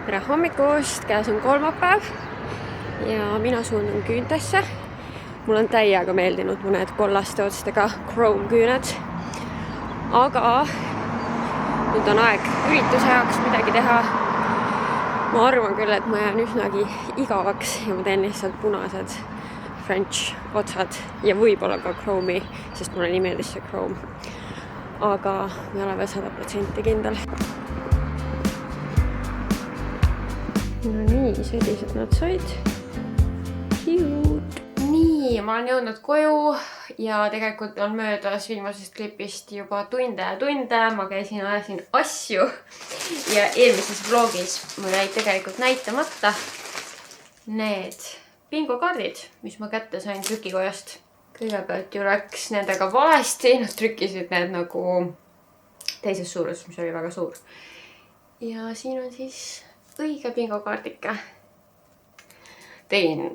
Tere hommikust, käes on kolmapäev ja mina suundun küüntesse. Mul on täiega meeldinud mõned kollaste otstega chrome küüned. Aga nüüd on aeg ürituse jaoks midagi teha. Ma arvan küll, et ma jään üsnagi igavaks ja ma teen lihtsalt punased French otsad ja võib-olla ka chrome'i, sest mulle nii meeldis see chrome. Aga ma ei ole veel 100% kindel. No nii, sellised nad said. Cute. Nii, ma olen jõudnud koju ja tegelikult on möödas viimasest klipist juba tunde. Ma käisin, ajasin asju ja eelmises vlogis mul jäid tegelikult näitamata need bingokaardid, mis ma kätte sain trükikojast. Kõigepealt ju läks nendega valesti, nad trükkisid need nagu teises suurus, mis oli väga suur. Ja siin on siis õige bingokaardike. Tein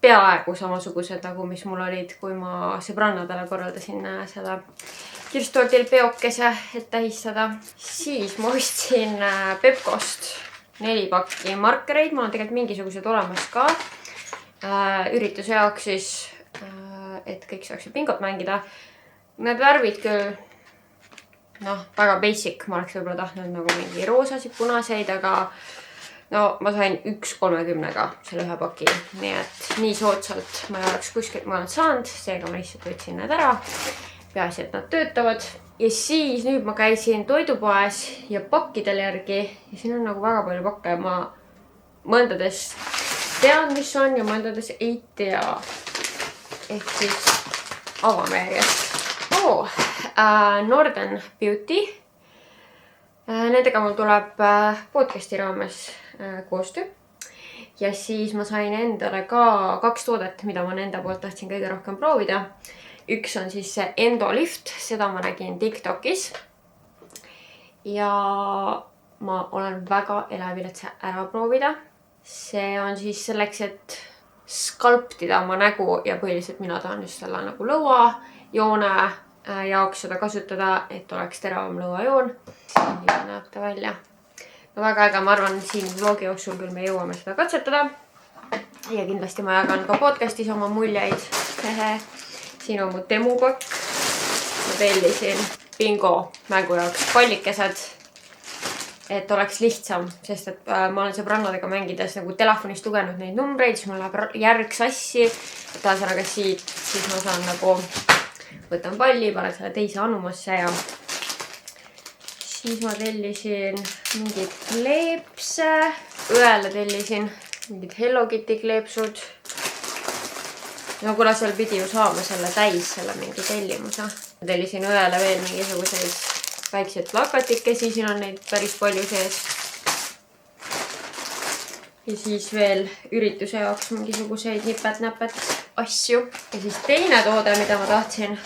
peaaegu samasugused nagu mis mul olid, kui ma sõbrannadele korraldasin seda kirstordil peokese, et tähistada. Siis ma ostsin Pepcost 4 pakki markereid. Mul on tegelikult mingisugused olemas ka ürituse jaoks siis, et kõik saaksid bingot mängida. Need värvid küll väga basic. Ma oleks võib-olla tahtnud nagu mingi roosasid, punaseid, aga no ma sain 1,30-ga selle ühe paki, nii et nii soodsalt ma ei oleks kuskilt mõned saanud, seega ma lihtsalt võtsin need ära. Peaasi, et nad töötavad. Ja siis nüüd ma käisin toidupoes ja pakkidel järgi ja siin on nagu väga palju pakke. Ma mõndades tean, mis on ja mõndades ei tea. Ehk siis avame järjest. Northern Beauty. Nendega mul tuleb podcasti raames koostöö. Ja siis ma sain endale ka 2 toodet, mida ma enda poolt tahtsin kõige rohkem proovida. Üks on siis see Endolift, seda ma nägin TikTokis. Ja ma olen väga elevil, et see ära proovida. See on siis selleks, et skalptida oma nägu ja põhiliselt mina tahan just selle nagu lõuajoone jaoks seda kasutada, et oleks teravam lõuajoon. Nii näeb ta välja. No väga äge, ma arvan, siin vlogi jooksul küll me jõuame seda katsetada. Ja kindlasti ma jagan ka podcastis oma muljeid. Siin on mu temupakk. Ma tellisin bingo mängu jaoks pallikesed, et oleks lihtsam, sest et ma olen sõbrannadega mängides nagu telefonist lugenud neid numbreid, siis mul läheb järg sassi. Taasõnaga siit, siis ma saan nagu võtan palli, panen selle teise anumasse ja siis ma tellisin mingid kleepse. Õele tellisin mingid Hello Kitty kleepsud. No kuna seal pidi ju saama selle täis, selle mingi tellimuse. Ma tellisin õele veel mingisuguseid väikseid plakatikesi, siin on neid päris palju sees. Ja siis veel ürituse jaoks mingisuguseid nipet-näpet asju. Ja siis teine toode, mida ma tahtsin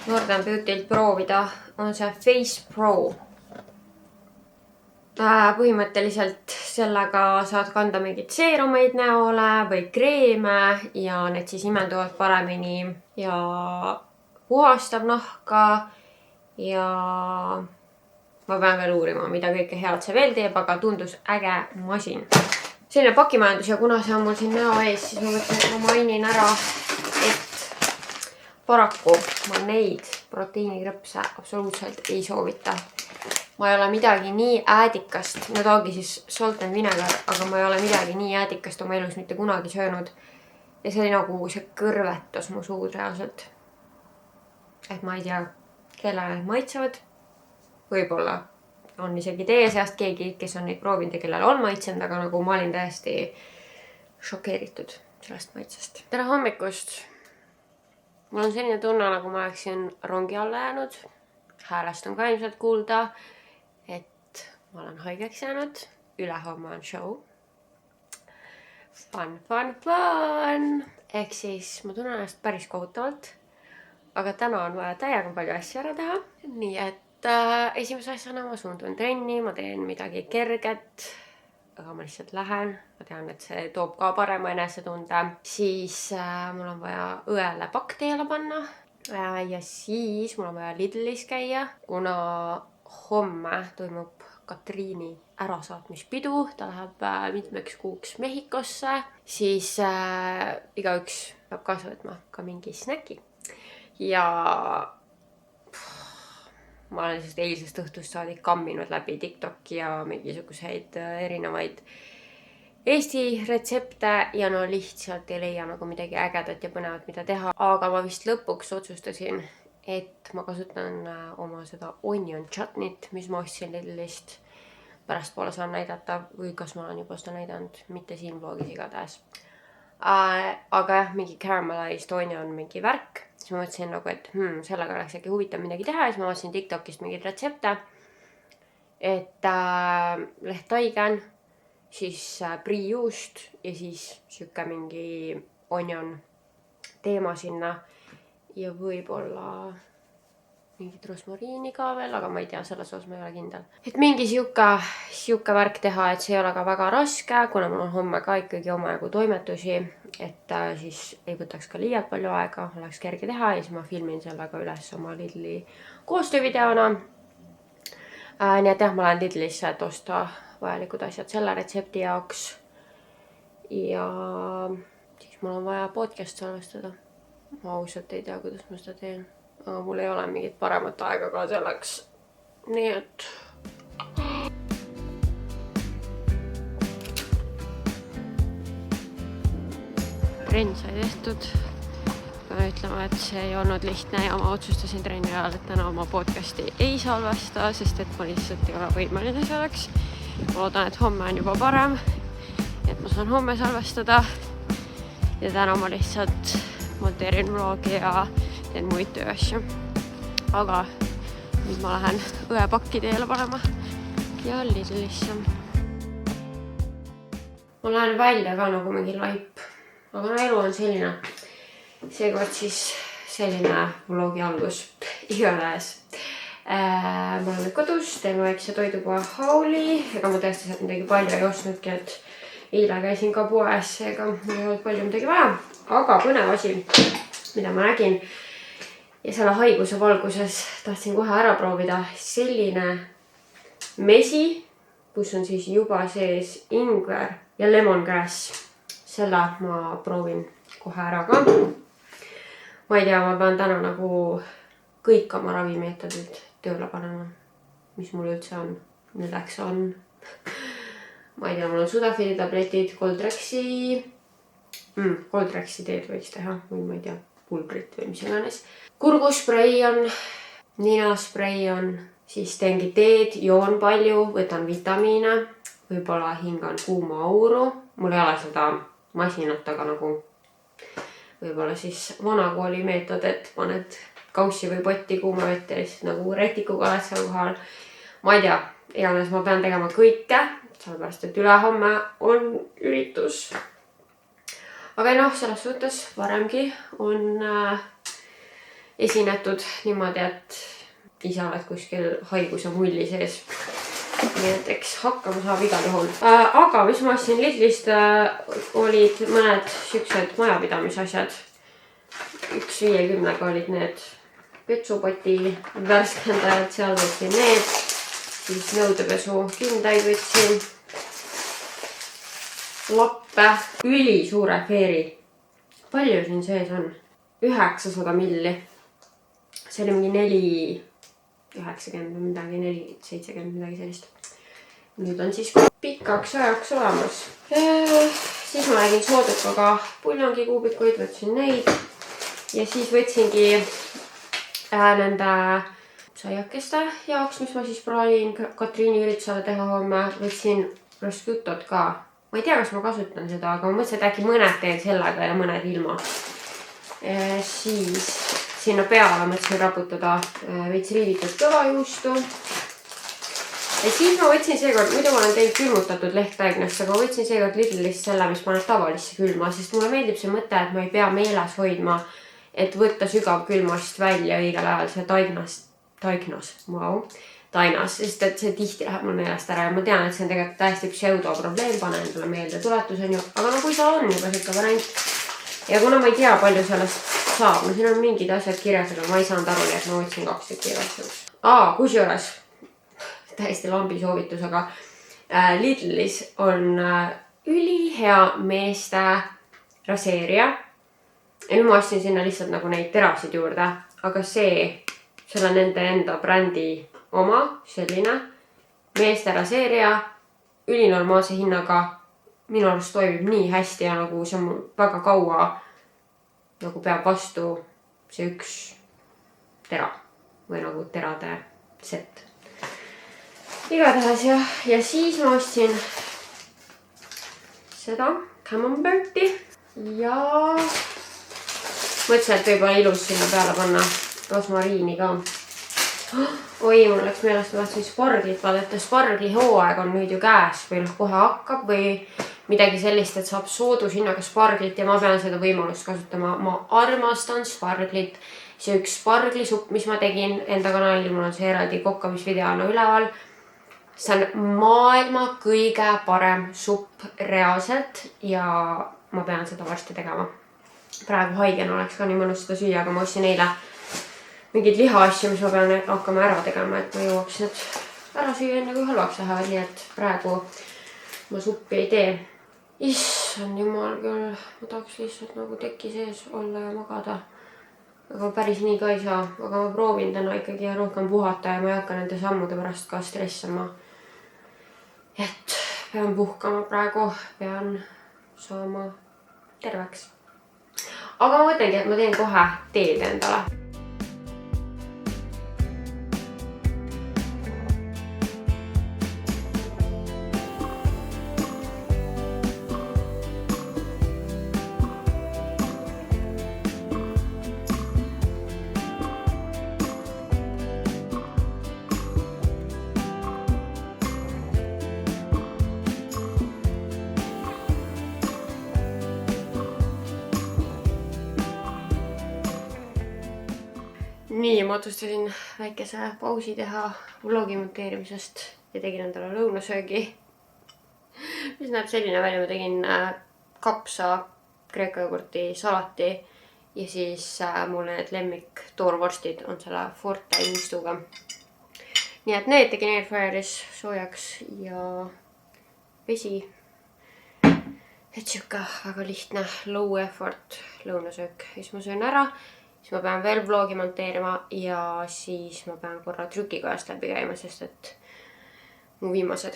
Northern Beauty'lt proovida, on see Face Pro. Põhimõtteliselt sellega saad kanda mingid seerumeid näole või kreeme ja need siis imenduvad paremini ja puhastab nahka ja ma pean veel uurima, mida kõike head see veel teeb, aga tundus äge masin. Selline pakimajandus ja kuna see on mul siin näo ees, siis ma mõtlen, et ma mainin ära, et paraku ma neid proteiinikrõpse absoluutselt ei soovita. Ma ei ole midagi nii äädikast, need ongi siis salt and vinegar, aga ma ei ole midagi nii äädikast oma elus mitte kunagi söönud. Ja see oli nagu see kõrvetas mu suud reaalselt. Et ma ei tea, kellele need maitsevad. Võib-olla on isegi teie seast keegi, kes on neid proovinud ja kellel on maitsenud, aga nagu ma olin täiesti šokeeritud sellest maitsest. Tere hommikust! Mul on selline tunne, nagu ma oleksin rongi alla jäänud. Häälest on ka ilmselt kuulda, et ma olen haigeks jäänud. Ülehomme on show. Fun! Ehk siis ma tunnen ennast päris kohutavalt. Aga täna on vaja täiega palju asja ära teha. Nii et esimese asjana ma suundun trenni, ma teen midagi kerget. Aga ma lihtsalt lähen. Ma tean, et see toob ka parema enesetunde. Siis mul on vaja õele pakkteele panna. Ja siis mul on vaja Lidlis käia, kuna homme toimub Katriini ärasaatmispidu, ta läheb mitmeks kuuks Mehhikosse, siis igaüks peab kaasa võtma ka mingi snäki. Ja ma olen siis eilsest õhtust saadik kamminud läbi TikToki ja mingisuguseid erinevaid Eesti retsepte ja no lihtsalt ei leia nagu midagi ägedat ja põnevat, mida teha. Aga ma vist lõpuks otsustasin, et ma kasutan oma seda onion chutney't, mis ma ostsin Lidlist. Pärastpoole saan näidata või kas ma olen juba seda näidanud, mitte siin vlogis igatahes. Aga jah, mingi caramelized onion, mingi värk. Siis ma mõtlesin nagu, et sellega oleks äkki huvitav midagi teha. Siis ma vaatasin TikTokist mingeid retsepte. Et lehttaigen, siis priijuust ja siis siuke mingi onion teema sinna. Ja võib-olla mingit rosmariini ka veel, aga ma ei tea, selles osas ma ei ole kindel. Et mingi siuke värk teha, et see ei ole ka väga raske, kuna mul on homme ka ikkagi omajagu toimetusi, et siis ei võtaks ka liialt palju aega, oleks kerge teha ja siis ma filmin sellega üles oma Lidli koostöövideona. Nii et jah, ma lähen Lidlisse, et osta vajalikud asjad selle retsepti jaoks. Ja siis mul on vaja podcast salvestada. Ma ausalt ei tea, kuidas ma seda teen. Aga mul ei ole mingit paremat aega ka selleks. Nii et... Trenn sai tehtud. Pean ütlema, et see ei olnud lihtne ja ma otsustasin trenni ajal, et täna oma podcasti ei salvesta, sest et ma lihtsalt ei ole võimeline selleks. Ma loodan, et homme on juba parem. Et ma saan homme salvestada. Ja täna ma lihtsalt monteerin vlogi ja teen muid tööasju. Aga nüüd ma lähen õepakki teele panema ja Lidlisse. Ma lähen välja ka nagu mingi laip. Aga no elu on selline. Seekord siis selline vlogi algus igatahes. Ma olen nüüd kodus, teeme väikse toidupoe hauli. Ega ma tõesti sealt midagi palju ei ostnudki, et eile käisin ka poes, ega mul ei olnud palju midagi vaja. Aga põnev asi, mida ma nägin ja selle haiguse valguses tahtsin kohe ära proovida selline mesi, kus on siis juba sees ingver ja lemongrass. Selle ma proovin kohe ära ka. Ma ei tea, ma pean täna nagu kõik oma ravimeetodid tööle panema, mis mul üldse on, milleks on. Ma ei tea, mul on Sudafili tabletid, Coldrexi teed võiks teha või ma ei tea, pulbrit või mis iganes. Kurgusprei on, ninasprei on, siis teengi teed, joon palju, võtan vitamiine, võib-olla hingan kuuma auru. Mul ei ole seda masinat, aga nagu võib-olla siis vanakooli meetod, et paned kaussi või potti kuuma vett ja siis nagu retikuga oled seal kohal. Ma ei tea, iganes ma pean tegema kõike, sellepärast et ülehomme on üritus. Aga noh, selles suhtes varemgi on esinetud niimoodi, et ise oled kuskil haiguse mulli sees. Nii et eks hakkama saab igal juhul. Aga mis ma ostsin Lidlist, olid mõned siuksed majapidamisasjad. 1,50 olid need petsupoti värskendajad, seal võtsin need. Siis nõudepesu kindaid võtsin. Lappe, üli suure feeri. Palju siin sees on? 900 milli. See oli mingi 4,90 midagi, 4,70 midagi sellist. Nüüd on siis pikaks ajaks olemas. Siis ma nägin soodukaga puljongikuubikuid, võtsin neid. Ja siis võtsingi nende saiakeste jaoks, mis ma siis proovin Katriini üritusele teha homme. Võtsin prosciutot ka. Ma ei tea, kas ma kasutan seda, aga ma mõtlesin, et äkki mõned teen sellega ja mõned ilma. Siis sinna peale mõtlesin raputada veits riivitud kõvajuustu. Ja siis ma võtsin seekord, muidu ma olen teinud külmutatud lehttaignast, aga ma võtsin seekord Lidlist selle, mis paneb tavalisse külma, sest mulle meeldib see mõte, et ma ei pea meeles hoidma, et võtta sügav külmast välja õigel ajal see tainas, sest et see tihti läheb mul meelest ära ja ma tean, et see on tegelikult täiesti pseudo probleem, pane endale meelde tuletus on ju, aga no kui sa on juba siuke variant. Ja kuna ma ei tea, palju sellest saab, no siin on mingid asjad kirjas, aga ma ei saanud aru, et ma võtsin 2 tükki igaks juhuks. Kusjuures täiesti lambi soovitus, aga Lidlis on ülihea meeste raseerija. Ja nüüd ma ostsin sinna lihtsalt nagu neid terasid juurde, aga selle on nende enda brändi oma, selline meeste raseerija, ülinormaalse hinnaga. Minu arust toimib nii hästi ja nagu see on väga kaua nagu peab vastu see üks tera või nagu terade set. Igatahes ja siis ma ostsin seda Camemberti ja mõtlesin, et võib-olla ilus sinna peale panna rosmariini ka. Oi, mul läks meelest, ma tahtsin sparglit vaadata. Spargli hooaeg on nüüd ju käes või kohe hakkab või midagi sellist, et saab soodushinnaga sparglit ja ma pean seda võimalust kasutama. Ma armastan sparglit. See üks sparglisupp, mis ma tegin enda kanalil, mul on see eraldi kokkamisvideona üleval. See on maailma kõige parem supp reaalselt ja ma pean seda varsti tegema. Praegu haigena oleks ka nii mõnus seda süüa, aga ma ostsin eile mingid lihaasju, mis ma pean hakkama ära tegema, et ma jõuaks need ära süüa enne kui halvaks lähevad, nii et praegu ma suppi ei tee. Issand jumal küll, ma tahaks lihtsalt nagu teki sees olla ja magada. Aga päris nii ka ei saa, aga ma proovin täna ikkagi rohkem puhata ja ma ei hakka nende sammude pärast ka stressama. Et pean puhkama praegu, pean saama terveks. Aga ma mõtlengi, et ma teen kohe teed endale. Nii, ma otsustasin väikese pausi teha vlogi monteerimisest ja tegin endale lõunasöögi, mis näeb selline välja. Ma tegin kapsa, kreeka jogurti, salati ja siis mul need lemmik toorvorstid on selle Forte juustuga. Nii et need tegin airfryeris soojaks ja vesi. Et siuke väga lihtne low effort lõunasöök. Siis ma söön ära. Siis ma pean veel vlogi monteerima ja siis ma pean korra trükikojast läbi käima, sest et mu viimased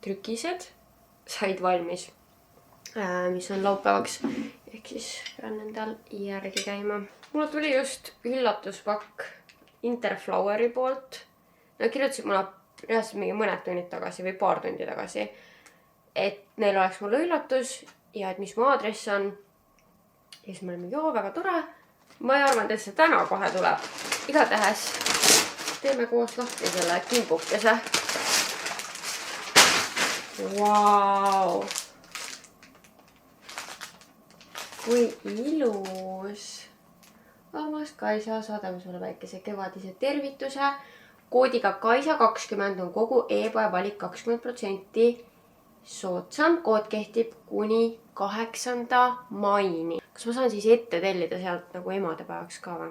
trükised said valmis, mis on laupäevaks. Ehk siis pean nendel järgi käima. Mulle tuli just üllatuspakk Interfloweri poolt. Nad kirjutasid mulle reaalselt mingi mõned tunnid tagasi või paar tundi tagasi, et neil oleks mulle üllatus ja et mis mu aadress on. Ja siis ma olin mingi, väga tore. Ma ei arvanud, et see täna kohe tuleb. Igatahes teeme koos lahti selle kimbukese. Vau! Kui ilus! Armas Kaisa, saadame sulle väikese kevadise tervituse. Koodiga Kaisa20 on kogu e-poe valik 20% soodsam. Kood kehtib kuni 8. maini. Kas ma saan siis ette tellida sealt nagu emadepäevaks ka või?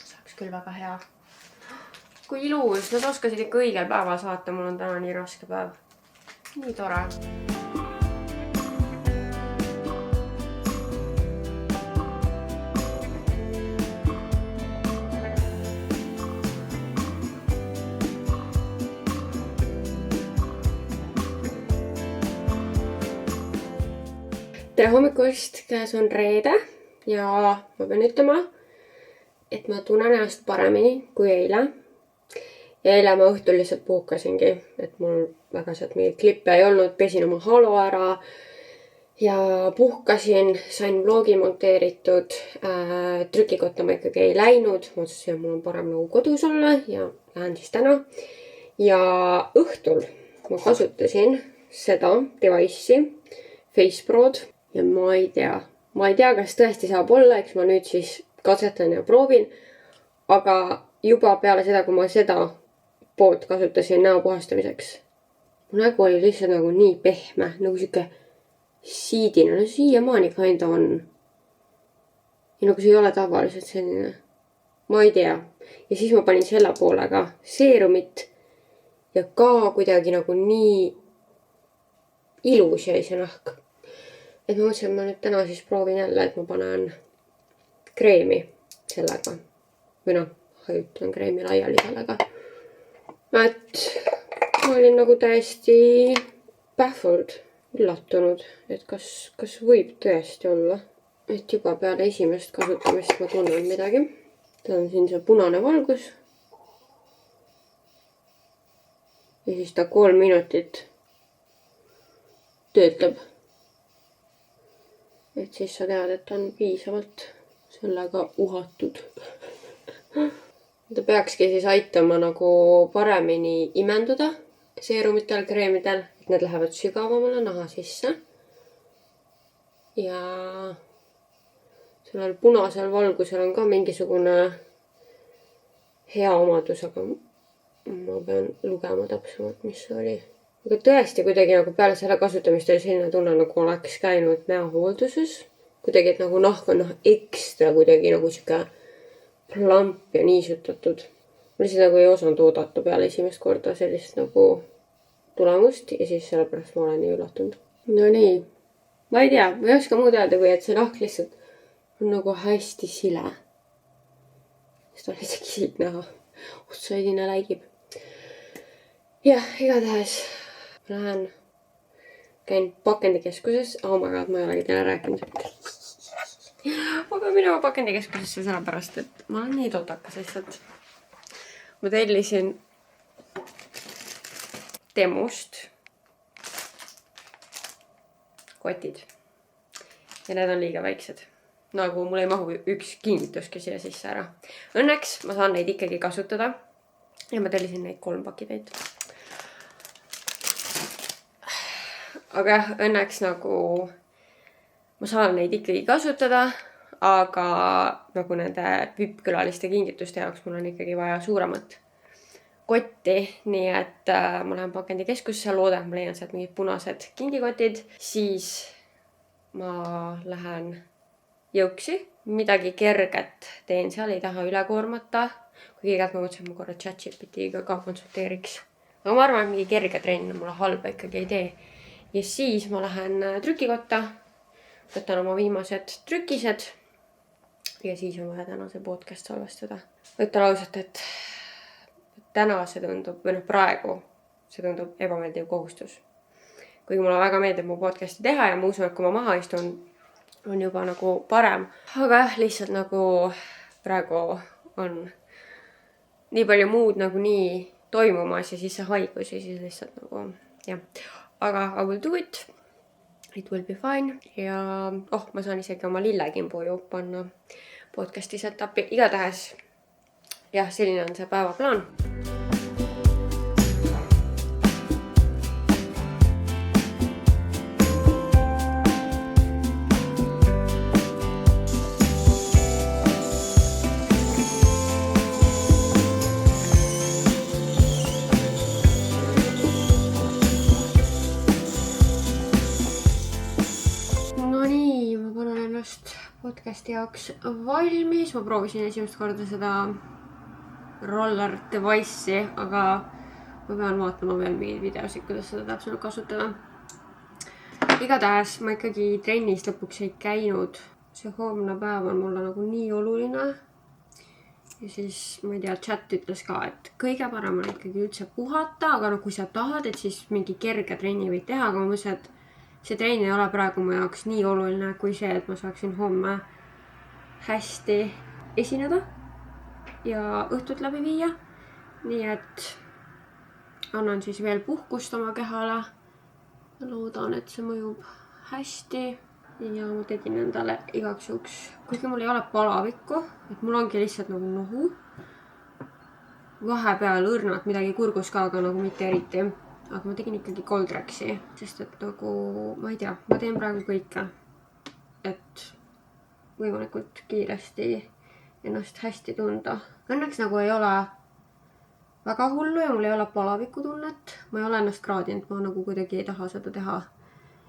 Saaks küll väga hea. Kui ilus, nad oskasid ikka õigel päeval saata. Mul on täna nii raske päev. Nii tore. Tere hommikust, käes on reede ja ma pean ütlema, et ma tunnen ennast paremini kui eile. Ja eile ma õhtul lihtsalt puhkasingi, et mul väga sealt mingit klippe ei olnud, pesin oma halo ära ja puhkasin, sain vlogi monteeritud. Trükikotta ma ikkagi ei läinud, ma otsustasin, et mul on parem nagu kodus olla ja lähen siis täna. Ja õhtul ma kasutasin seda device'i, FaceProd. Ja ma ei tea, kas tõesti saab olla, eks ma nüüd siis katsetan ja proovin. Aga juba peale seda, kui ma seda poolt kasutasin näo puhastamiseks, mu nägu oli lihtsalt nagu nii pehme, nagu siuke siidine, no siiamaani kinda on. Ja nagu see ei ole tavaliselt selline. ma ei tea. Ja siis ma panin selle poolega seerumit ja ka kuidagi nagu nii ilus jäi see nahk. Et ma mõtlesin, et ma nüüd täna siis proovin jälle, et ma panen kreemi sellega. Või noh, hajutan kreemi laiali sellega. Et ma olin nagu täiesti baffled, üllatunud, et kas võib tõesti olla. Et juba peale esimest kasutamist ma tunnen midagi. Ta on siin see punane valgus. Ja siis ta 3 minutit töötab. Et siis sa tead, et on piisavalt sellega uhatud. Ta peakski siis aitama nagu paremini imenduda seerumitel, kreemidel, et need lähevad sügavamale naha sisse. Ja sellel punasel valgusel on ka mingisugune hea omadus, aga ma pean lugema täpsemalt, mis see oli. Aga tõesti kuidagi nagu peale selle kasutamist oli selline tunne, nagu oleks käinud näohoolduses. Kuidagi, et nagu nahk on ekstra kuidagi nagu siuke plamp ja niisutatud. Ma lihtsalt nagu ei osanud oodata peale esimest korda sellist nagu tulemust ja siis sellepärast ma olen nii üllatunud. No nii, ma ei tea, ma ei oska muud öelda, kui et see nahk lihtsalt on nagu hästi sile. Sest on isegi siit näha. Otsaidina läigib. Jah, igatahes lähen, käin pakendikeskuses. Oh my god, ma ei olegi teile rääkinud. Ma pean minema pakendikeskusesse sellepärast, et ma olen nii totakas lihtsalt. Ma tellisin Temust kotid. Ja need on liiga väiksed. Nagu mul ei mahu üks kingituski siia sisse ära. Õnneks ma saan neid ikkagi kasutada. Ja ma tellisin neid 3 pakitäit. Aga jah, õnneks nagu ma saan neid ikkagi kasutada, aga nagu nende VIP-külaliste kingituste jaoks mul on ikkagi vaja suuremat kotti, nii et ma lähen pakendikeskusse, loodan, ma leian sealt mingid punased kingikotid, siis ma lähen jõuksi, midagi kerget teen seal, ei taha üle koormata, kui kõigelt ma mõtlesin, et ma korra ChatGPTiga ka konsulteeriks. Aga ma arvan, et mingi kerge trenn mulle halba ikkagi ei tee. Ja siis ma lähen trükikotta, võtan oma viimased trükised ja siis on vaja täna see podcast salvestada. Võtan ausalt, et täna see tundub, või praegu see tundub ebameeldiv kohustus. Kuigi mulle väga meeldib mu podcasti teha ja ma usun, et kui ma maha istun, on juba nagu parem. Aga lihtsalt nagu praegu on nii palju muud nagu nii toimumas ja siis see haigus ja siis lihtsalt nagu jah. Aga I will do it. It will be fine. Ja ma saan isegi oma lillekimbu ju panna podcasti setupi. Igatahes jah, selline on see päevaplaan. Podcasti jaoks valmis. Ma proovisin esimest korda seda roller device'i, aga ma pean vaatama veel mingeid videosid, kuidas seda täpselt kasutada. Igatahes ma ikkagi trennis lõpuks ei käinud. See homne päev on mulle nagu nii oluline. Ja siis ma ei tea, chat ütles ka, et kõige parem on ikkagi üldse puhata, aga no kui sa tahad, et siis mingi kerge trenni võid teha, aga ma mõtlesin, et see trenn ei ole praegu mu jaoks nii oluline kui see, et ma saaksin homme hästi esineda ja õhtut läbi viia. Nii et annan siis veel puhkust oma kehale. Loodan, et see mõjub hästi. Ja ma tegin endale igaks juhuks, kuigi mul ei ole palavikku, et mul ongi lihtsalt nagu nohu. Vahepeal õrnalt midagi kurgus ka, aga nagu mitte eriti. Aga ma tegin ikkagi Coldrexi, sest et nagu, ma ei tea, ma teen praegu kõike, et võimalikult kiiresti ennast hästi tunda. Õnneks nagu ei ole väga hullu ja mul ei ole palaviku tunnet. Ma ei ole ennast kraadinud, ma nagu kuidagi ei taha seda teha.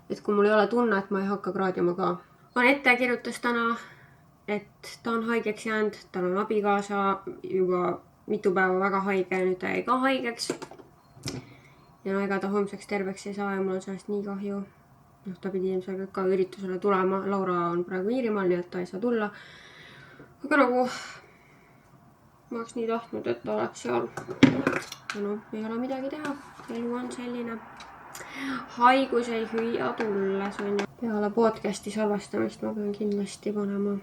Et kui mul ei ole tunne, et ma ei hakka kraadima ka. On ettekirjutus täna et ta on haigeks jäänud, tal on abikaasa juba mitu päeva väga haige ja nüüd ta jäi ka haigeks. Ja no ega ta homseks terveks ei saa ja mul on sellest nii kahju. Noh, ta pidi ilmselgelt ka üritusele tulema. Laura on praegu Iirimaal, nii et ta ei saa tulla. Aga nagu ma oleks nii tahtnud, et ta oleks seal. Ja no, ei ole midagi teha. Elu on selline. Haigus ei hüüa tulles on. Peale podcasti salvestamist ma pean kindlasti panema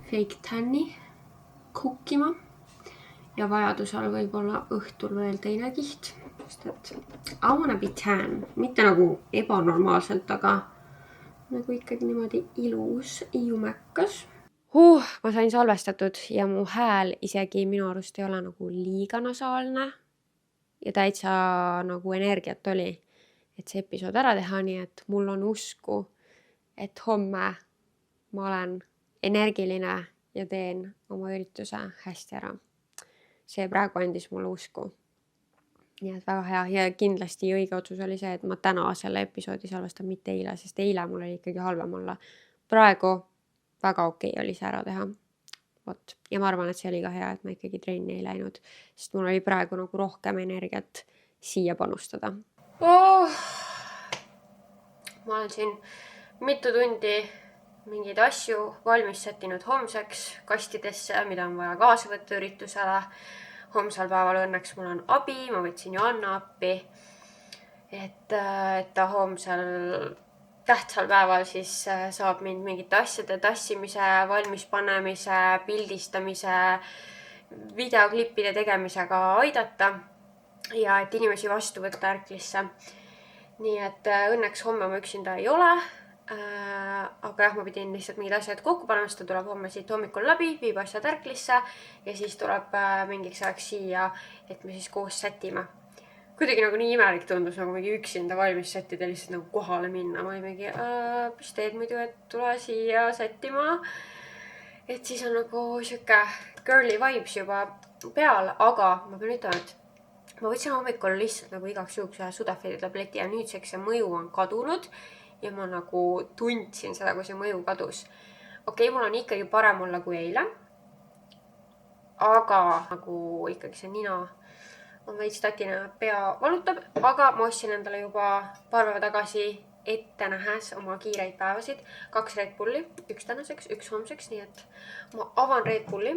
fake tanni kukkima. Ja vajadusel võib-olla õhtul veel teine kiht. Sest et I wanna be tan. Mitte nagu ebanormaalselt, aga nagu ikkagi niimoodi ilus iumekas. Ma sain salvestatud ja mu hääl isegi minu arust ei ole nagu liiga nasaalne. Ja täitsa nagu energiat oli, et see episood ära teha, nii et mul on usku, et homme ma olen energiline ja teen oma ürituse hästi ära. See praegu andis mulle usku. Nii et väga hea ja kindlasti õige otsus oli see, et ma täna selle episoodi salvestan mitte eile, sest eile mul oli ikkagi halvem olla. Praegu väga okei oli see ära teha. Vot. Ja ma arvan, et see oli ka hea, et ma ikkagi trenni ei läinud, sest mul oli praegu nagu rohkem energiat siia panustada. Ma olen siin mitu tundi mingeid asju valmis sättinud homseks kastidesse, mida on vaja kaasa võtta üritusele. Homsal päeval õnneks mul on abi, ma võtsin Joanna appi, et ta homsal tähtsal päeval siis saab mind mingite asjade tassimise, valmispanemise, pildistamise, videoklippide tegemisega aidata ja et inimesi vastu võtta Ärklisse. Nii et õnneks homme ma üksinda ei ole. Aga jah, ma pidin lihtsalt mingid asjad kokku panema, sest ta tuleb homme siit hommikul läbi, viib asjad Ärklisse ja siis tuleb mingiks ajaks siia, et me siis koos sätime. Kuidagi nagu nii imelik tundus nagu mingi üksinda valmis sättida lihtsalt nagu kohale minna. Ma olin mingi, mis teed muidu, et tule siia sättima. Et siis on nagu siuke girly vibes juba peal, aga ma pean ütlema, et ma võtsin hommikul lihtsalt nagu igaks juhuks ühe Sudafedi tableti ja nüüdseks see mõju on kadunud. Ja ma nagu tundsin seda, kui see mõju kadus. Okei, mul on ikkagi parem olla kui eile. Aga nagu ikkagi see nina on veits tatine, pea valutab. Aga ma ostsin endale juba paar päeva tagasi ette nähes oma kiireid päevasid. 2 Red Bulli, 1 tänaseks, 1 homseks. Nii et ma avan Red Bulli.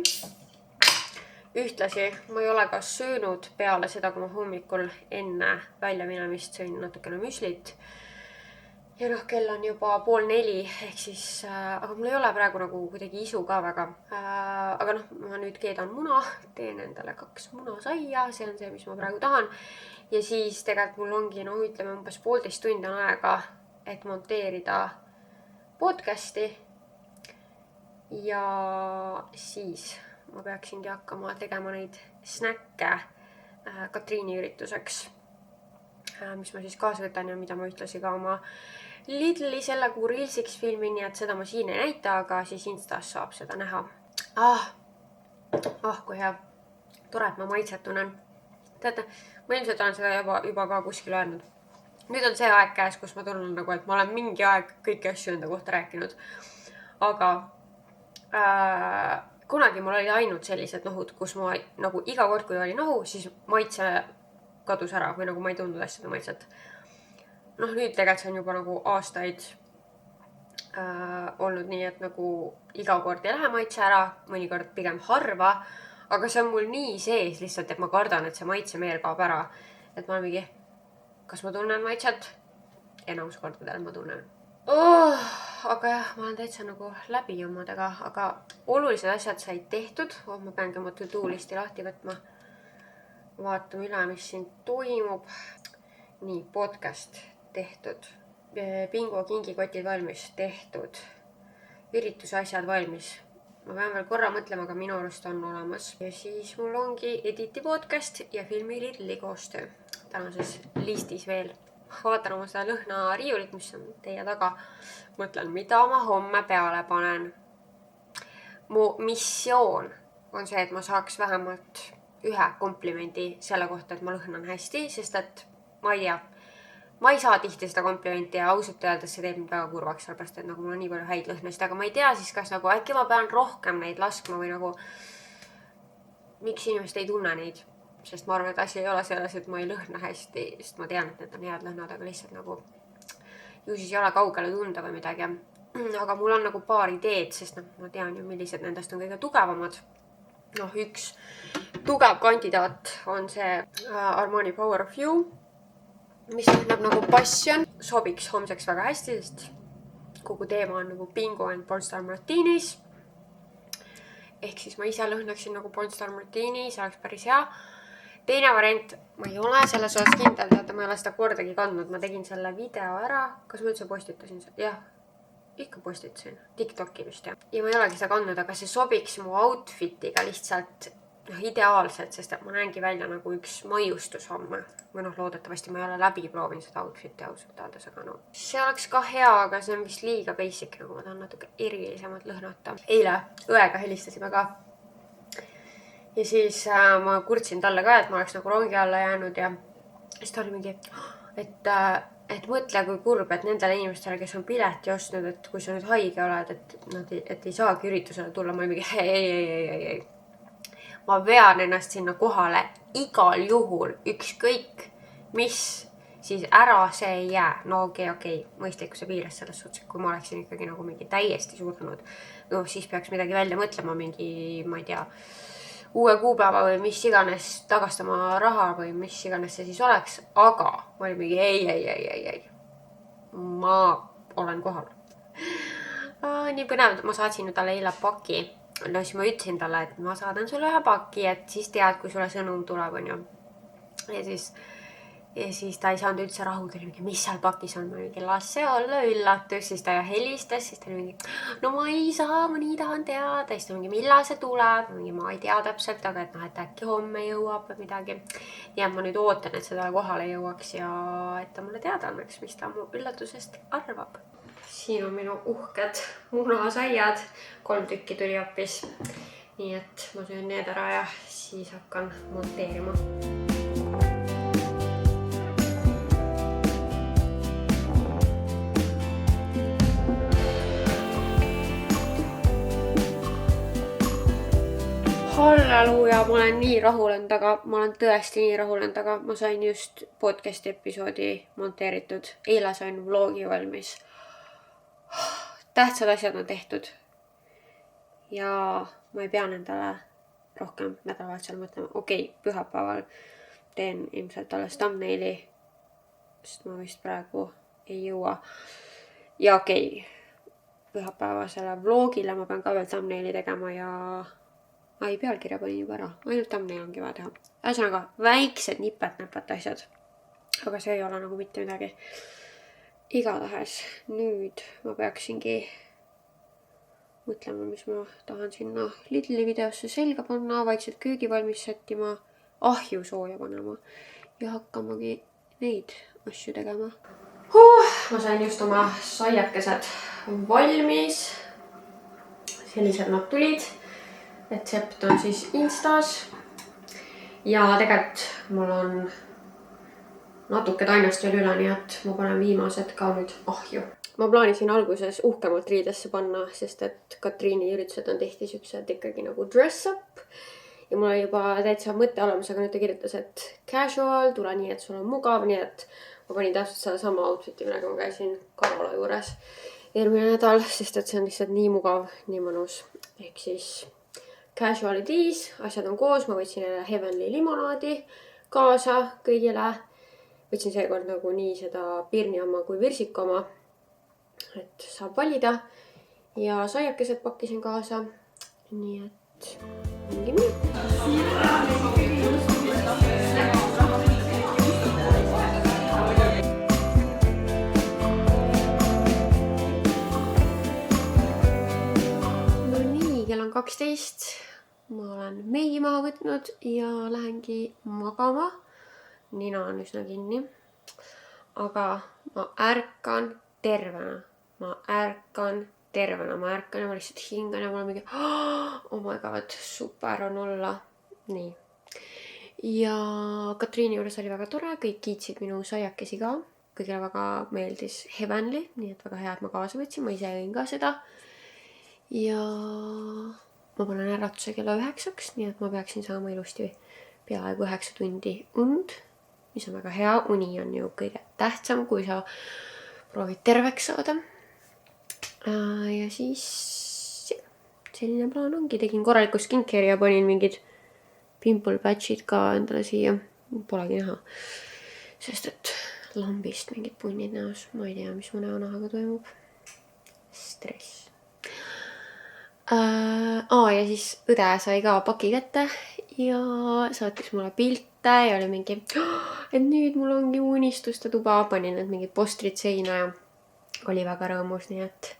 Ühtlasi ma ei ole ka söönud peale seda, kui ma hommikul enne välja minemist sõin natukene müslit. Ja noh, kell on juba 3:30, ehk siis, aga mul ei ole praegu nagu kuidagi isu ka väga. Aga noh, ma nüüd keedan muna, teen endale 2 munasaia, see on see, mis ma praegu tahan. Ja siis tegelikult mul ongi, no ütleme, umbes 1,5 tundi on aega, et monteerida podcasti. Ja siis ma peaksingi hakkama tegema neid snäkke Katriini ürituseks, mis ma siis kaasa võtan ja mida ma ütlesi ka oma Lidli selle kuu Reelsiks filmi, nii et seda ma siin ei näita, aga siis Instas saab seda näha. Kui hea. Tore, et ma maitset tunnen. Teate, ma ilmselt olen seda juba ka kuskil öelnud. Nüüd on see aeg käes, kus ma tunnen nagu, et ma olen mingi aeg kõiki asju enda kohta rääkinud. Aga kunagi mul oli ainult sellised nohud, kus ma nagu iga kord, kui oli nohu, siis maitse kadus ära või nagu ma ei tundnud asjade maitset. Noh, nüüd tegelikult see on juba nagu aastaid olnud nii, et nagu iga kord ei lähe maitse ära, mõnikord pigem harva, aga see on mul nii sees lihtsalt, et ma kardan, et see maitsemeel kaob ära. Et ma olen mingi, kas ma tunnen maitset? Enamus kordadel ma tunnen. Aga jah, ma olen täitsa nagu läbi omadega, aga olulised asjad said tehtud. Ma peangi oma to-do listi lahti võtma. Vaatame üle, mis siin toimub. Nii, podcast tehtud. Bingo kingikotid valmis tehtud. Ürituse asjad valmis. Ma pean veel korra mõtlema, aga minu arust on olemas. Ja siis mul ongi editi podcast ja filmi Lidli koostöö. Tänases listis veel. Vaatan oma seda lõhna riiulit, mis on teie taga. Mõtlen, mida ma homme peale panen. Mu missioon on see, et ma saaks vähemalt ühe komplimendi selle kohta, et ma lõhnan hästi, sest et ma ei tea. ma ei saa tihti seda komplimenti ja ausalt öeldes see teeb mind väga kurvaks, sellepärast et nagu mul on nii palju häid lõhnasid, aga ma ei tea siis, kas nagu äkki ma pean rohkem neid laskma või nagu miks inimesed ei tunne neid, sest ma arvan, et asi ei ole selles, et ma ei lõhna hästi, sest ma tean, et need on head lõhnad, aga lihtsalt nagu ju siis ei ole kaugele tunda või midagi. Aga mul on nagu paar ideed, sest ma tean ju, millised nendest on kõige tugevamad. Üks tugev kandidaat on see Armani Power of You, mis tähendab nagu passion, sobiks homseks väga hästi, sest kogu teema on nagu bingo and pornstar martinis. Ehk siis ma ise lõhnaksin nagu pornstar martini, see oleks päris hea. Teine variant, ma ei ole selles osas kindel, teate, ma ei ole seda kordagi kandnud, ma tegin selle video ära, kas ma üldse postitasin seda? Jah, ikka postitasin, TikToki vist jah. Ja ma ei olegi seda kandnud, aga see sobiks mu outfitiga lihtsalt ideaalselt, sest et ma näengi välja nagu üks maiustus homme. Või loodetavasti ma ei ole läbi proovinud seda outfiti ausalt öeldes, aga see oleks ka hea, aga see on vist liiga basic, nagu ma tahan natuke erilisemalt lõhnata. Eile õega helistasime ka. Ja siis ma kurtsin talle ka, et ma oleks nagu rongi alla jäänud ja siis ta oli mingi, et mõtle kui kurb, et nendele inimestele, kes on pileti ostnud, et kui sa nüüd haige oled, et nad ei saagi üritusele tulla, ma olin mingi ei. Ma vean ennast sinna kohale igal juhul, ükskõik mis, siis ära see ei jää. No okei, mõistlikkuse piires selles suhtes, kui ma oleksin ikkagi nagu mingi täiesti surnud, siis peaks midagi välja mõtlema, mingi, ma ei tea, uue kuupäeva või mis iganes, tagastama raha või mis iganes see siis oleks, aga ma olin mingi ei. Ma olen kohal. Nii põnev, ma saatsin talle eile paki. Siis ma ütlesin talle, et ma saadan sulle ühe paki, et siis tead, kui sulle sõnum tuleb, on ju. Ja siis ta ei saanud üldse rahu, ta oli mingi, mis seal pakis on, ma mingi, las see olla üllatus, siis ta helistas, siis ta oli mingi, no ma ei saa, ma nii tahan teada, siis ta mingi, millal see tuleb, ma ei tea täpselt, aga et äkki homme jõuab või midagi. Ja ma nüüd ootan, et seda kohale jõuaks ja et ta mulle teada annaks, mis ta mu üllatusest arvab. Siin on minu uhked munasaiad, 3 tükki tuli hoopis. Nii et ma söön need ära ja siis hakkan monteerima. Halleluuja, ma olen nii rahulenud, aga ma olen tõesti nii rahulenud, aga ma sain just podcasti episoodi monteeritud. Eile sain vlogi valmis. Tähtsad asjad on tehtud ja ma ei pea nendele rohkem nädalavahetusel mõtlema. Okei, pühapäeval teen ilmselt alles thumbnaili, sest ma vist praegu ei jõua. Ja okei, pühapäevasele vlogile ma pean ka veel thumbnaili tegema ja pealkirja panin juba ära. Ainult thumbnail ongi vaja teha. Ühesõnaga, väiksed nipet-näpet asjad, aga see ei ole nagu mitte midagi. Igatahes nüüd ma peaksingi mõtlema, mis ma tahan sinna Lidli videosse selga panna, vaikselt köögi valmis sättima, ahju sooja panema ja hakkamagi neid asju tegema. Ma sain just oma saiakesed valmis. Sellised nad tulid. Retsept on siis Instas ja tegelikult mul on natuke tainast veel üle, nii et ma panen viimased ka nüüd ahju. Ma plaanisin alguses uhkemalt riidesse panna, sest et Katriini üritused on tihti siuksed ikkagi nagu dress up. Ja mul oli juba täitsa mõtte olemas, aga nüüd ta kirjutas, et casual, tule nii, et sul on mugav, nii et ma panin täpselt seda sama outfiti, millega ma käisin Karola juures eelmine nädal, sest et see on lihtsalt nii mugav, nii mõnus. Ehk siis casual tees, asjad on koos, ma võtsin Heavenly limonaadi kaasa kõigile. Võtsin seekord nagu nii seda pirni oma kui virsika oma, et saab valida ja saiakesed pakkisin kaasa, nii et mingi nii. No nii, kell on 12, ma olen meigi maha võtnud ja lähengi magama. Nina on üsna kinni, aga ma ärkan tervena, ma ärkan ja ma lihtsalt hingan ja ma olen mingi, oh my god, super on olla. Nii. Ja Katriini juures oli väga tore, kõik kiitsid minu saiakesi ka. kõigile väga meeldis Heavenly, nii et väga hea, et ma kaasa võtsin, ma ise jõin ka seda. Ja ma panen äratuse kella 9, nii et ma peaksin saama ilusti peaaegu 9 tundi und, mis on väga hea. Uni on ju kõige tähtsam, kui sa proovid terveks saada. Ja siis selline plaan ongi. Tegin korraliku skincare ja panin mingid pimple patchid ka endale siia. Polegi näha, sest et lambist mingid punnid näos. Ma ei tea, mis mu näonahaga toimub. Stress. Ja siis õde sai ka paki kätte ja saatis mulle pilte ja oli mingi, et nüüd mul ongi unistuste tuba. Panin need mingid postrid seina ja oli väga rõõmus, nii et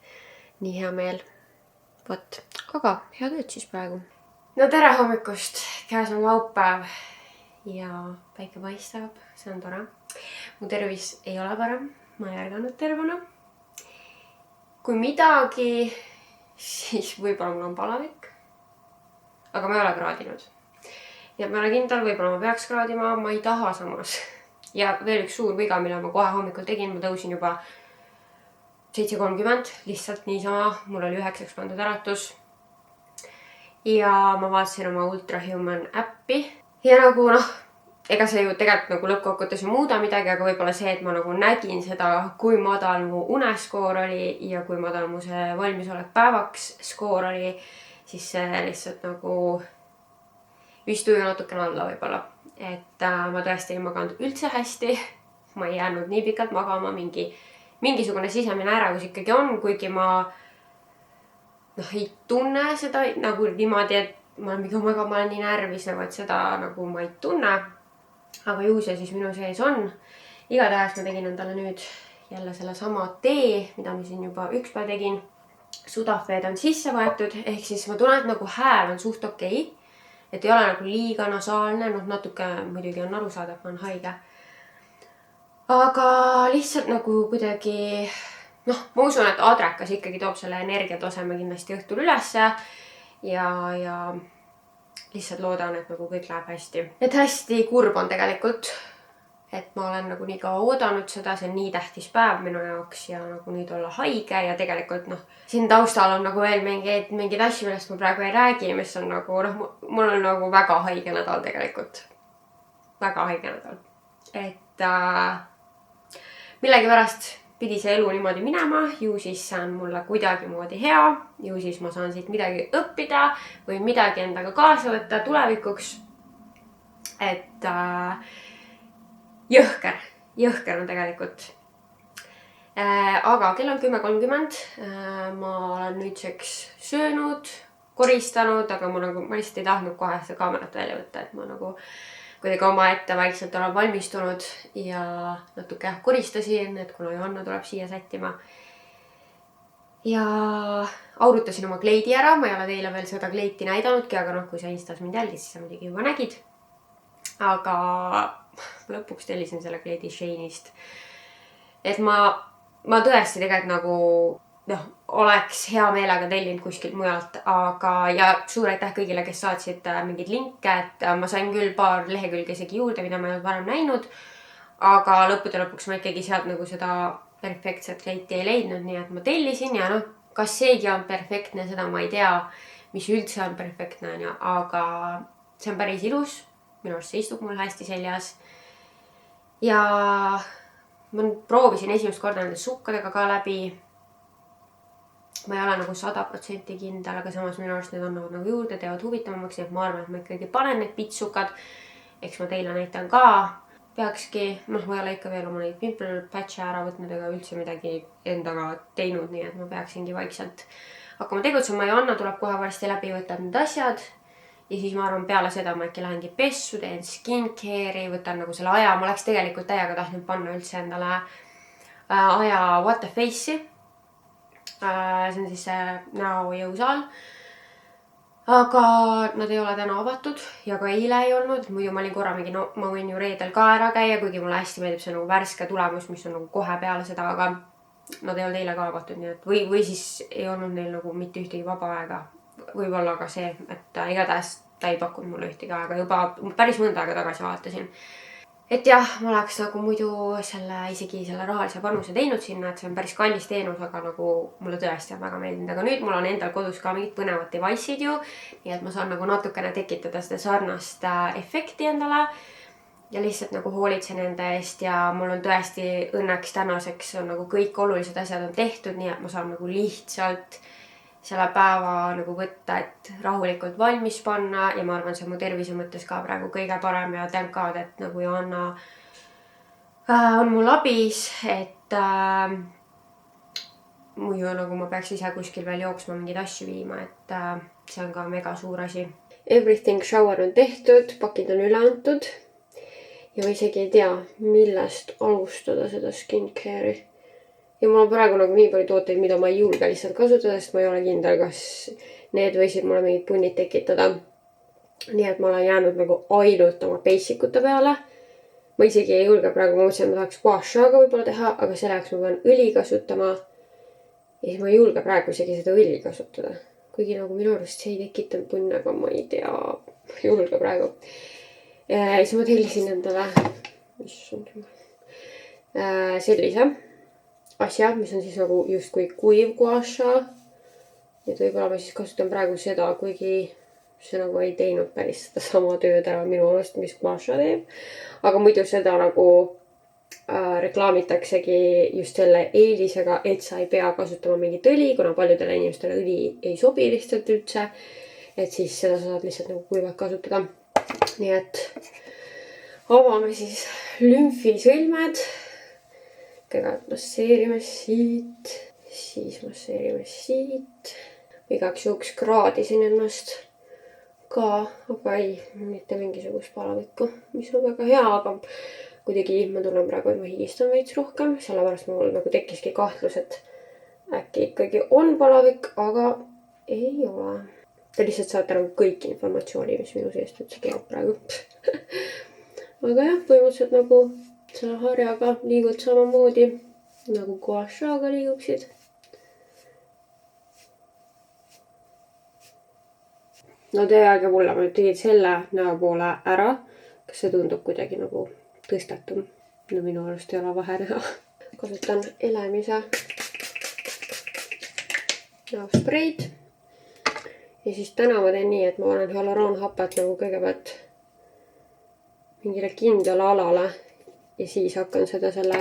nii hea meel. Vot, aga hea tööd siis praegu. No tere hommikust, käes on laupäev ja päike paistab, see on tore. Mu tervis ei ole parem, ma ei ärganud tervena. Kui midagi, siis võib-olla mul on palavik, aga ma ei ole kraadinud. Ja ma olen kindel, võib-olla ma peaks kraadima, ma ei taha samas. Ja veel üks suur viga, mille ma kohe hommikul tegin, ma tõusin juba 7:30, lihtsalt niisama, mul oli 9 pandud äratus. Ja ma vaatasin oma Ultrahuman äppi ja nagu ega see ju tegelikult nagu lõppkokkuvõttes ei muuda midagi, aga võib-olla see, et ma nagu nägin seda, kui madal mu uneskoor oli ja kui madal mu see valmisolek päevaks skoor oli, siis see lihtsalt nagu vist tuju natukene alla võib-olla. Et ma tõesti ei maganud üldse hästi. Ma ei jäänud nii pikalt magama, mingisugune sisemine ärevus ikkagi on, kuigi ma ei tunne seda nagu niimoodi, et ma olen nii närvis, et seda nagu ma ei tunne. Aga ju see siis minu sees on. Igatahes ma tegin endale nüüd jälle selle sama tee, mida ma siin juba üks päev tegin. Sudafed on sisse võetud, ehk siis ma tunnen, et nagu hääl on suht okei. Et ei ole nagu liiga nasaalne, natuke muidugi on aru saada, et ma olen haige. Aga lihtsalt nagu kuidagi, ma usun, et adrekas ikkagi toob selle energiataseme kindlasti õhtul ülesse ja lihtsalt loodan, et nagu kõik läheb hästi. Et hästi kurb on tegelikult, et ma olen nagu nii kaua oodanud seda, see on nii tähtis päev minu jaoks ja nagu nüüd olla haige ja tegelikult siin taustal on nagu veel mingeid asju, millest ma praegu ei räägi, mis on nagu, mul on nagu väga haige nädal tegelikult. Väga haige nädal. Et millegipärast pidi see elu niimoodi minema, ju siis see on mulle kuidagi moodi hea, ju siis ma saan siit midagi õppida või midagi endaga kaasa võtta tulevikuks. Et jõhker on tegelikult. Aga kell on 10:30, ma olen nüüdseks söönud, koristanud, aga ma lihtsalt ei tahtnud kohe seda kaamerat välja võtta, et ma nagu kuidagi oma ette vaikselt olen valmistunud ja natuke koristasin, et kuna Johanna tuleb siia sättima. Ja aurutasin oma kleidi ära, ma ei ole teile veel seda kleiti näidanudki, aga kui sa Instas mind jälgis, siis sa muidugi juba nägid. Aga lõpuks tellisin selle kleidi Shane'ist. Et ma tõesti tegelikult nagu oleks hea meelega tellinud kuskilt mujalt, aga ja suur aitäh kõigile, kes saatsid mingid linke, et ma sain küll paar lehekülge isegi juurde, mida ma ei olnud varem näinud, aga lõppude lõpuks ma ikkagi sealt nagu seda perfektset kleiti ei leidnud, nii et ma tellisin ja kas seegi on perfektne, seda ma ei tea, mis üldse on perfektne, aga see on päris ilus, minu arust see istub mul hästi seljas ja ma proovisin esimest korda nende sukkadega ka läbi. Ma ei ole nagu 100% kindel, aga samas minu arust need annavad nagu juurde, teevad huvitavamaks, et ma arvan, et ma ikkagi panen need pitsukad. Eks ma teile näitan ka. Peakski, ma ei ole ikka veel oma neid pimple patch'e ära võtnud ega üldse midagi endaga teinud, nii et ma peaksingi vaikselt hakkama tegutsema. Johanna tuleb kohe varsti läbi, võtab need asjad. Ja siis ma arvan, peale seda ma äkki lähengi pessu, teen skincare'i, võtan nagu selle aja. Ma oleks tegelikult täiega tahtnud panna üldse endale aja What the Face'i. See on siis see näojõusaal. Aga nad ei ole täna avatud ja ka eile ei olnud. Muidu ma olin korra mingi, ma võin ju reedel ka ära käia, kuigi mulle hästi meeldib see nagu värske tulemus, mis on nagu kohe peale seda, aga nad ei olnud eile ka avatud, nii et või siis ei olnud neil nagu mitte ühtegi vaba aega. Võib-olla ka see, et igatahes ta ei pakkunud mulle ühtegi aega, juba päris mõnda aega tagasi vaatasin. et jah, ma oleks nagu muidu isegi selle rahalise panuse teinud sinna, et see on päris kallis teenus, aga nagu mulle tõesti on väga meeldinud. Aga nüüd mul on endal kodus ka mingid põnevad device'id ju, nii et ma saan nagu natukene tekitada seda sarnast efekti endale ja lihtsalt nagu hoolitsen enda eest ja mul on tõesti õnneks tänaseks on nagu kõik olulised asjad on tehtud, nii et ma saan nagu lihtsalt selle päeva nagu võtta, et rahulikult valmis panna ja ma arvan, see mu tervise mõttes ka praegu kõige parem ja thank God, et nagu Johanna on mul abis, et muidu nagu ma peaks ise kuskil veel jooksma mingeid asju viima, et see on ka mega suur asi. Everything shower on tehtud, pakid on üle antud ja ma isegi ei tea, millest alustada seda skincare'i. Ja mul on praegu nagu nii palju tooteid, mida ma ei julge lihtsalt kasutada, sest ma ei ole kindel, kas need võisid mulle mingid punnid tekitada. Nii et ma olen jäänud nagu ainult oma basic'ute peale. Ma isegi ei julge praegu, ma mõtlesin, et ma tahaks gua shaga võib-olla teha, aga selleks ma pean õli kasutama. Ja siis ma ei julge praegu isegi seda õli kasutada. Kuigi nagu minu arust see ei tekitanud punne, aga ma ei tea, ma ei julge praegu. Ja siis ma tellisin endale sellise asja, mis on siis nagu justkui kuiv gua sha. Ja võib-olla ma siis kasutan praegu seda, kuigi see nagu ei teinud päris seda sama tööd ära minu arust, mis gua sha teeb. Aga muidu seda nagu reklaamitaksegi just selle eelisega, et sa ei pea kasutama mingit õli, kuna paljudele inimestele õli ei sobi lihtsalt üldse. Et siis seda sa saad lihtsalt nagu kuivalt kasutada. Nii et avame siis lümfisõlmed. Kõigepealt masseerime siit, siis masseerime siit. Igaks juhuks kraadisin ennast ka, aga ei, mitte mingisugust palavikku, mis on väga hea, aga kuidagi ma tunnen praegu, et ma higistan veits rohkem, sellepärast mul nagu tekkiski kahtlus, et äkki ikkagi on palavik, aga ei ole. Te lihtsalt saate nagu kõik informatsiooni, mis minu seest üldse käib praegu. Aga jah, põhimõtteliselt nagu selle harjaga liigud samamoodi nagu gua shaga liiguksid. No tee aega mulle, ma nüüd tegin selle näo poole ära. Kas see tundub kuidagi nagu tõstatum? No minu arust ei ole vahe näha. Kasutan Elemise näospreid. Ja siis täna ma teen nii, et ma panen hyaluroonhapet nagu kõigepealt mingile kindlale alale. Ja siis hakkan seda selle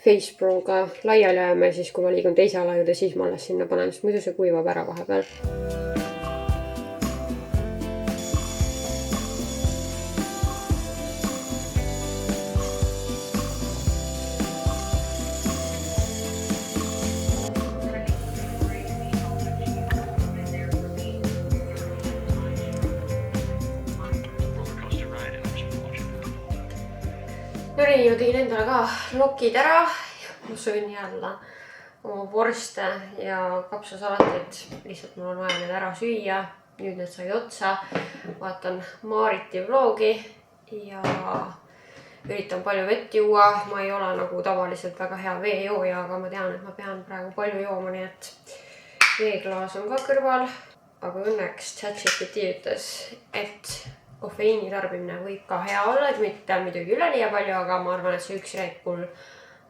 Face Proga laiali ajama ja siis kui ma liigun teise ala juurde, siis ma alles sinna panen, sest muidu see kuivab ära vahepeal. No nii, ma tegin endale ka lokid ära. Ma söön jälle oma vorste ja kapsasalatit. Lihtsalt mul on vaja need ära süüa. Nüüd need said otsa. Vaatan Mariti vlogi ja üritan palju vett juua. Ma ei ole nagu tavaliselt väga hea veejooja, aga ma tean, et ma pean praegu palju jooma, nii et veeklaas on ka kõrval. Aga õnneks ChatGPT ütles, et kofeiini tarbimine võib ka hea olla, et mitte muidugi üleliia palju, aga ma arvan, et see üks Red Bull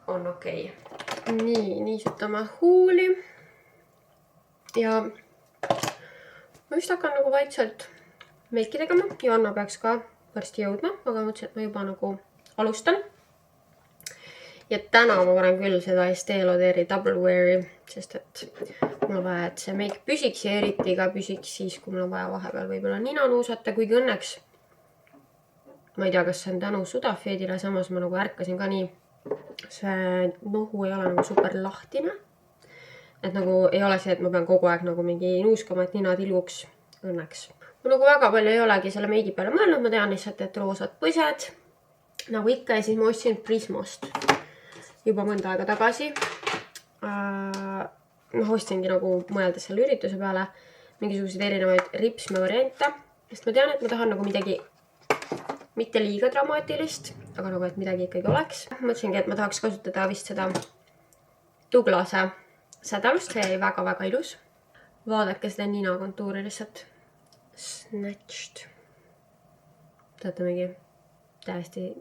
on okei. Nii, niisutame huuli. Ja ma just hakkan nagu vaikselt meiki tegema. Johanna peaks ka varsti jõudma, aga mõtlesin, et ma juba nagu alustan. Ja täna ma panen küll seda Estee Lauder'i Double Wear'i, sest et mul on vaja, et see meik püsiks ja eriti ka püsiks siis, kui mul on vaja vahepeal võib-olla nina nuusata, kuigi õnneks ma ei tea, kas see on tänu Sudafedile, samas ma nagu ärkasin ka nii. See nohu ei ole nagu super lahtine. Et nagu ei ole see, et ma pean kogu aeg nagu mingi nuuskama, et nina tilguks õnneks. Ma nagu väga palju ei olegi selle meigi peale mõelnud, ma tean lihtsalt, et roosad põsed. Nagu ikka ja siis ma ostsin Prismost juba mõnda aega tagasi. Ostsingi nagu mõeldes selle ürituse peale mingisuguseid erinevaid ripsme variante, sest ma tean, et ma tahan nagu midagi mitte liiga dramaatilist, aga nagu, et midagi ikkagi oleks. Mõtlesingi, et ma tahaks kasutada vist seda Douglase sädelust, see jäi väga-väga ilus. Vaadake seda nina kontuuri lihtsalt. Snatched. Teate mingi täiesti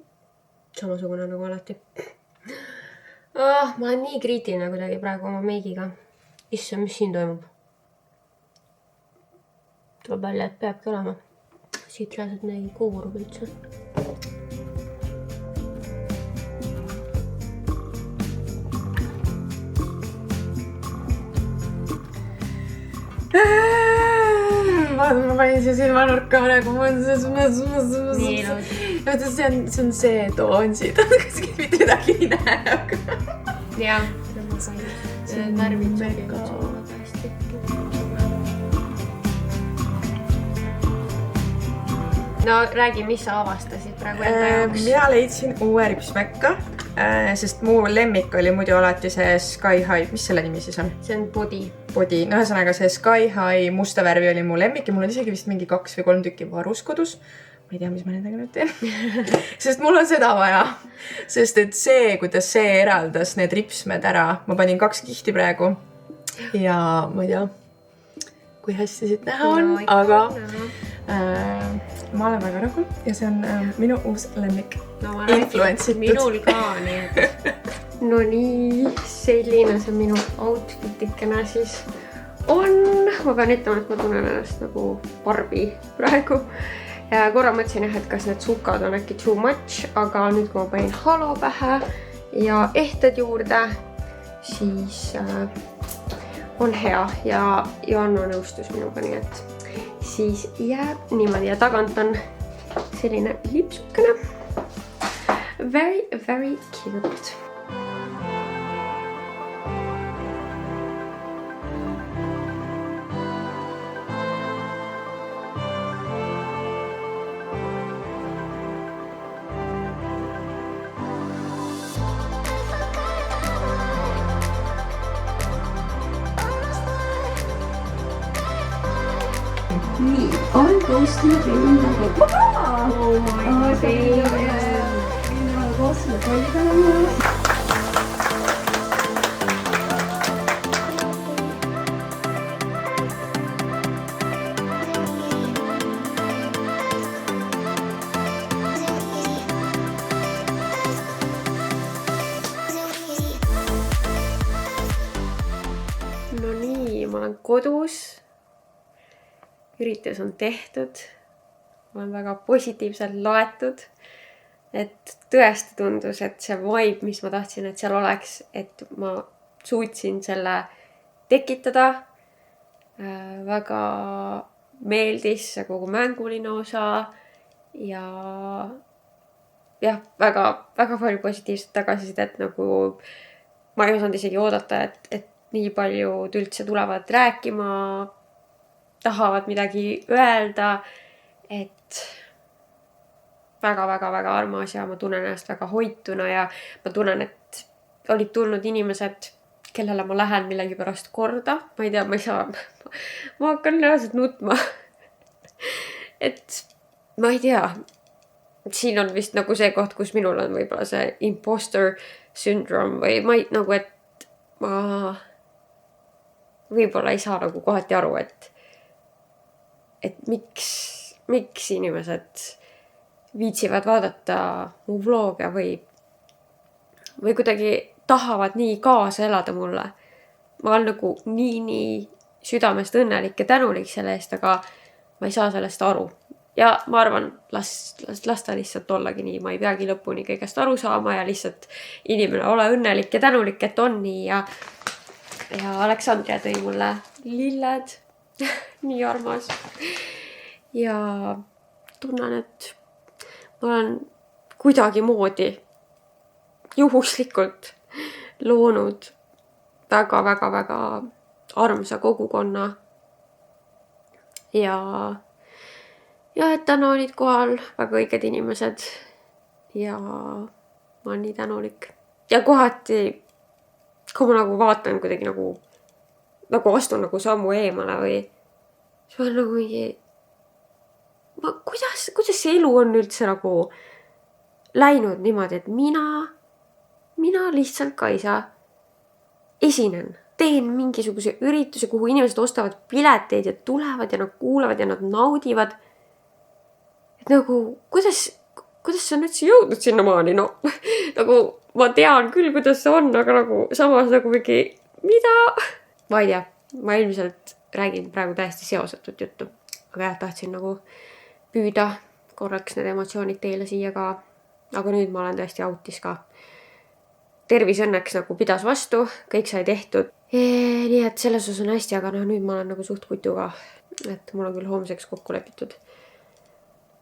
samasugune nagu alati. Ma olen nii kriitiline kuidagi praegu oma meigiga. Issa, mis siin toimub? Tuleb välja, et peabki olema. Siit reaalselt midagi koorub üldse. Ma panin see silmanurka praegu, Nii ilus. see on see toon siit, kuskil mitte midagi ei näe, aga Jah, see on värvid sobivad sulle väga hästi. No räägi, mis sa avastasid praegu enda jaoks? mina leidsin uue ripsmekka, sest mu lemmik oli muidu alati see Sky High, mis selle nimi siis on? See on body. Body, no ühesõnaga see Sky High musta värvi oli mu lemmik ja mul on isegi vist mingi 2 või 3 tükki varus kodus. Ma ei tea, mis ma nendega nüüd teen. Sest mul on seda vaja. Sest et see, kuidas see eraldas need ripsmed ära, ma panin 2 kihti praegu. Ja ma ei tea, kui hästi siit näha on, aga ma olen väga rahul ja see on minu uus lemmik. Influentsitud. Minul ka nii. No nii, selline see minu outfitikene siis on. Ma pean ütlema, et ma tunnen ennast nagu Barbie praegu. Ja korra mõtlesin, et kas need sukad on äkki too much, aga nüüd kui ma panin halo pähe ja ehted juurde, siis on hea ja Joanna nõustus minuga, nii et siis jääb niimoodi ja tagant on selline lipsukene. Very, very cute. Nii, on koostöö teinud nagu Oh my god. koostöö teinud. No nii, ma olen kodus. Üritus on tehtud. Ma olen väga positiivselt laetud. Et tõesti tundus, et see vibe, mis ma tahtsin, et seal oleks, et ma suutsin selle tekitada. Väga meeldis see kogu mänguline osa ja jah, väga palju positiivset tagasisidet, nagu ma ei osanud isegi oodata, et nii paljud üldse tulevad rääkima, tahavad midagi öelda, et väga armas ja ma tunnen ennast väga hoituna ja ma tunnen, et olid tulnud inimesed, kellele ma lähen millegi pärast korda. Ma ei tea, ma ei saa, ma hakkan reaalselt nutma. Et ma ei tea, siin on vist nagu see koht, kus minul on võib-olla see imposter syndrome või ma ei, nagu, et ma võib-olla ei saa nagu kohati aru, et miks inimesed viitsivad vaadata mu vlooge või kuidagi tahavad nii kaasa elada mulle. Ma olen nagu nii südamest õnnelik ja tänulik selle eest, aga ma ei saa sellest aru. Ja ma arvan, las ta lihtsalt ollagi nii. Ma ei peagi lõpuni kõigest aru saama ja lihtsalt inimene ole õnnelik ja tänulik, et on nii. Ja Aleksandria tõi mulle lilled. Nii armas. Ja tunnen, et ma olen kuidagi moodi juhuslikult loonud väga armsa kogukonna. Ja et täna olid kohal väga õiged inimesed ja ma olen nii tänulik. Ja kohati, kui ma nagu vaatan kuidagi nagu astun nagu sammu eemale või siis ma olen nagu mingi kuidas see elu on üldse nagu läinud niimoodi, et mina lihtsalt Kaisa esinen, teen mingisuguse ürituse, kuhu inimesed ostavad pileteid ja tulevad ja nad kuulavad ja nad naudivad. Et nagu, kuidas kuidas sa nüüd jõudnud sinnamaani, no nagu ma tean küll, kuidas see on, aga nagu samas nagu mingi, mida? Ma ei tea, ma ilmselt räägin praegu täiesti seosetut juttu, aga jah, tahtsin nagu püüda korraks need emotsioonid teile siia ka, aga nüüd ma olen täiesti autis ka. Tervis õnneks nagu pidas vastu, kõik sai tehtud. Nii et selles osas on hästi, aga nüüd ma olen nagu suht kutu ka, et mul on küll homseks kokku lepitud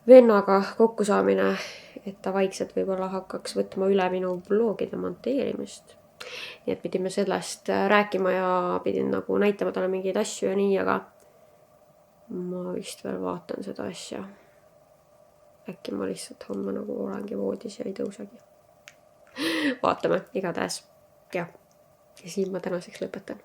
vennaga kokkusaamine, et ta vaikselt võib-olla hakkaks võtma üle minu bloogide monteerimist. Nii et pidime sellest rääkima ja pidin nagu näitama talle mingeid asju ja nii, aga ma vist veel vaatan seda asja. Äkki ma lihtsalt homme nagu olengi voodis ja ei tõusegi. Vaatame igatahes. Ja siin ma tänaseks lõpetan.